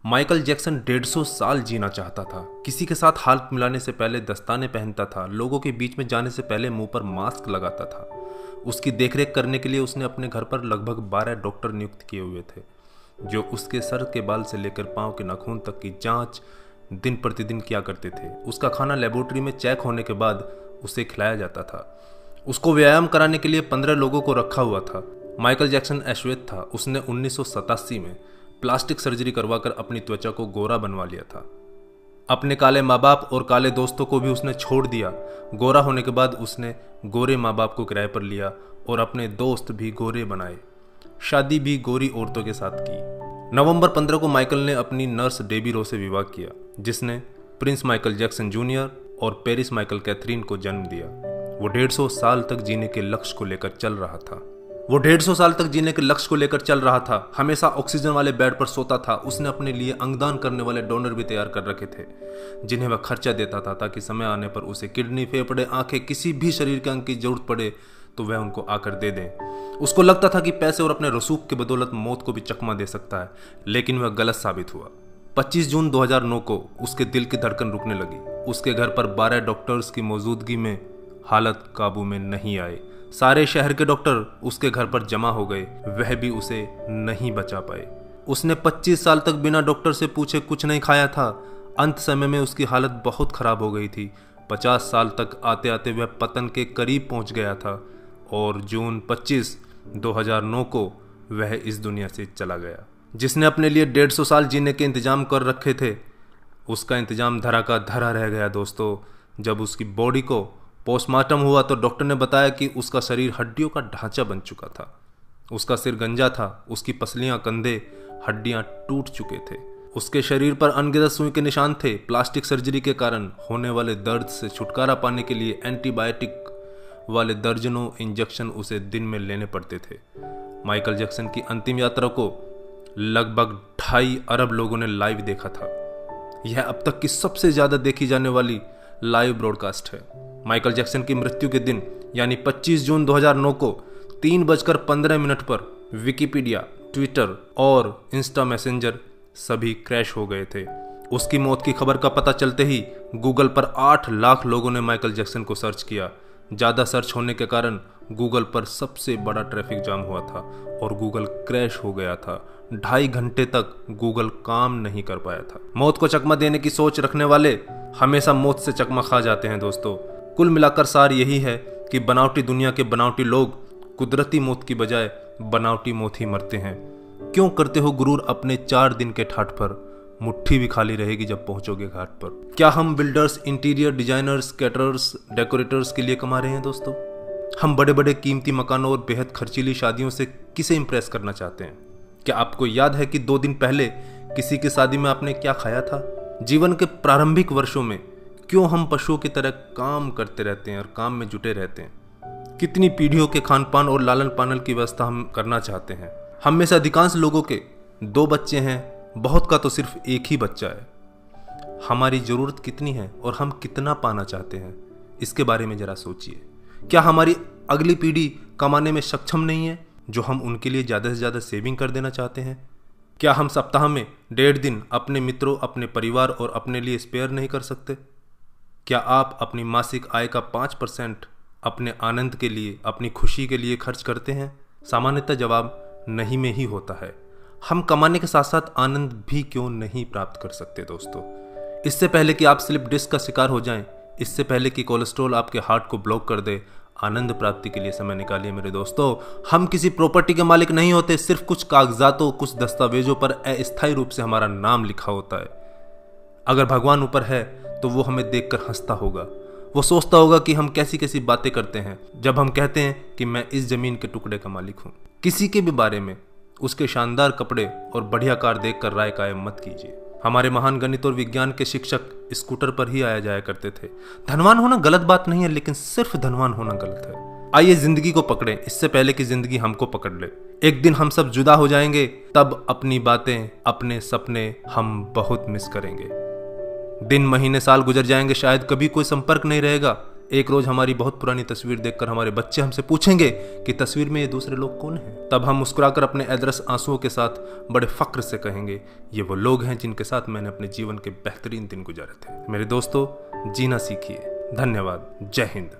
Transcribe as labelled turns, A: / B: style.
A: Michael Jackson 150 साल जीना चाहता था। किसी के साथ हाथ मिलाने से पहले दस्ताने पहनता था, लोगों के बीच में जाने से पहले मुंह पर मास्क लगाता था। उसकी देखरेख करने के लिए उसने अपने घर पर लगभग 12 डॉक्टर नियुक्त किए हुए थे, जो उसके सर के बाल से लेकर पांव के नाखून तक की जांच दिन प्रतिदिन किया करते थे। उसका खाना लेबोरेटरी में चेक होने के बाद उसे खिलाया जाता था। उसको व्यायाम कराने के लिए 15 लोगों को रखा हुआ था। माइकल जैक्सन अश्वेत था। उसने 1987 में प्लास्टिक सर्जरी करवाकर अपनी त्वचा को गोरा बनवा लिया था। अपने काले माँ बाप और काले दोस्तों को भी उसने छोड़ दिया। गोरा होने के बाद उसने गोरे माँ बाप को किराए पर लिया और अपने दोस्त भी गोरे बनाए। शादी भी गोरी औरतों के साथ की। नवंबर 15 को माइकल ने अपनी नर्स डेबी रो से विवाह किया, जिसने प्रिंस माइकल जैक्सन जूनियर और पेरिस माइकल कैथरीन को जन्म दिया। वो 150 साल तक जीने के लक्ष्य को लेकर चल रहा था। हमेशा ऑक्सीजन वाले बेड पर सोता था। उसने अपने लिए अंगदान करने वाले डोनर भी तैयार कर रखे थे, जिन्हें वह खर्चा देता था ताकि समय आने पर उसे किडनी, फेफड़े, आंखें, किसी भी शरीर के अंग की जरूरत पड़े तो वह उनको आकर दे दें। उसको लगता था कि पैसे और अपने रसूख के बदौलत मौत को भी चकमा दे सकता है, लेकिन वह गलत साबित हुआ। 25 जून 2009 को उसके दिल की धड़कन रुकने लगी। उसके घर पर 12 डॉक्टर्स की मौजूदगी में हालत काबू में नहीं आई। सारे शहर के डॉक्टर उसके घर पर जमा हो गए, वह भी उसे नहीं बचा पाए। उसने 25 साल तक बिना डॉक्टर से पूछे कुछ नहीं खाया था। अंत समय में उसकी हालत बहुत खराब हो गई थी। 50 साल तक आते आते वह पतन के करीब पहुंच गया था और जून 25, 2009 को वह इस दुनिया से चला गया। जिसने अपने लिए 150 साल जीने के इंतजाम कर रखे थे, उसका इंतजाम धरा का धरा रह गया दोस्तों। जब उसकी बॉडी को पोस्टमार्टम हुआ तो डॉक्टर ने बताया कि उसका शरीर हड्डियों का ढांचा बन चुका था। उसका सिर गंजा था, उसकी पसलियां, कंधे, हड्डियां टूट चुके थे। उसके शरीर पर अनगिनत सुई के निशान थे। प्लास्टिक सर्जरी के कारण होने वाले दर्द से छुटकारा पाने के लिए एंटीबायोटिक वाले दर्जनों इंजेक्शन उसे दिन में लेने पड़ते थे। माइकल जैक्सन की अंतिम यात्रा को लगभग 2.5 अरब लोगों ने लाइव देखा था। यह अब तक की सबसे ज्यादा देखी जाने वाली लाइव ब्रॉडकास्ट है। माइकल जैक्सन की मृत्यु के दिन यानी 25 जून 2009 को 3:15 पर विकिपीडिया, ट्विटर और इंस्टा मैसेंजर सभी क्रैश हो गए थे। उसकी मौत की खबर का पता चलते ही गूगल पर 8 लाख लोगों ने माइकल जैक्सन को सर्च किया। ज़्यादा सर्च होने के कारण गूगल पर सबसे बड़ा ट्रैफिक जाम हुआ था और गूगल क्रैश हो गया था। 2.5 घंटे तक गूगल काम नहीं कर पाया था। मौत को चकमा देने की सोच रखने वाले हमेशा मौत से चकमा खा जाते हैं दोस्तों। कुल मिलाकर सार यही है कि बनावटी दुनिया के बनावटी लोग कुदरती मौत की बजाय बनावटी मौत ही मरते हैं। क्यों करते हो गुरूर अपने 4 दिन के ठाठ पर? मुट्ठी भी खाली रहेगी जब पहुंचोगे घाट पर। क्या हम builders, interior designers, caterers, decorators के लिए कमा रहे हैं दोस्तों? हम बड़े बड़े कीमती मकानों और बेहद खर्चीली शादियों से किसे इंप्रेस करना चाहते हैं? क्या आपको याद है कि 2 दिन पहले किसी की शादी में आपने क्या खाया था? जीवन के प्रारंभिक वर्षों में क्यों हम पशुओं की तरह काम करते रहते हैं और काम में जुटे रहते हैं? कितनी पीढ़ियों के खान पान और लालन पालन की व्यवस्था हम करना चाहते हैं? हम में से अधिकांश लोगों के 2 बच्चे हैं, बहुत का तो सिर्फ एक ही बच्चा है। हमारी जरूरत कितनी है और हम कितना पाना चाहते हैं, इसके बारे में जरा सोचिए। क्या हमारी अगली पीढ़ी कमाने में सक्षम नहीं है जो हम उनके लिए ज़्यादा से ज़्यादा सेविंग कर देना चाहते हैं? क्या हम सप्ताह में 1.5 दिन अपने मित्रों, अपने परिवार और अपने लिए स्पेयर नहीं कर सकते? क्या आप अपनी मासिक आय का 5% अपने आनंद के लिए, अपनी खुशी के लिए खर्च करते हैं? सामान्यतः जवाब नहीं में ही होता है। हम कमाने के साथ साथ आनंद भी क्यों नहीं प्राप्त कर सकते दोस्तों? इससे पहले कि आप स्लिप डिस्क का शिकार हो जाएं, इससे पहले कि कोलेस्ट्रॉल आपके हार्ट को ब्लॉक कर दे, आनंद प्राप्ति के लिए समय निकालिए मेरे दोस्तों। हम किसी प्रॉपर्टी के मालिक नहीं होते, सिर्फ कुछ कागजातों, कुछ दस्तावेजों पर अस्थायी रूप से हमारा नाम लिखा होता है। अगर भगवान ऊपर है तो वो हमें देखकर हंसता होगा। वो सोचता होगा कि हम कैसी कैसी बातें करते हैं जब हम कहते हैं कि मैं इस जमीन के टुकड़े का मालिक हूं। किसी के भी बारे में उसके शानदार कपड़े और बढ़िया कार देखकर राय कायम मत कीजिए। हमारे महान गणित और विज्ञान के शिक्षक स्कूटर पर ही आया जाया करते थे। धनवान होना गलत बात नहीं है, लेकिन सिर्फ धनवान होना गलत है। आइए जिंदगी को पकड़ें इससे पहले कि जिंदगी हमको पकड़ ले। एक दिन हम सब जुदा हो जाएंगे, तब अपनी बातें, अपने सपने हम बहुत मिस करेंगे। दिन, महीने, साल गुजर जाएंगे, शायद कभी कोई संपर्क नहीं रहेगा। एक रोज हमारी बहुत पुरानी तस्वीर देखकर हमारे बच्चे हमसे पूछेंगे कि तस्वीर में ये दूसरे लोग कौन हैं। तब हम मुस्कुराकर अपने अदरस आंसुओं के साथ बड़े फक्र से कहेंगे, ये वो लोग हैं जिनके साथ मैंने अपने जीवन के बेहतरीन दिन गुजारे थे। मेरे दोस्तों, जीना सीखिए। धन्यवाद। जय हिंद।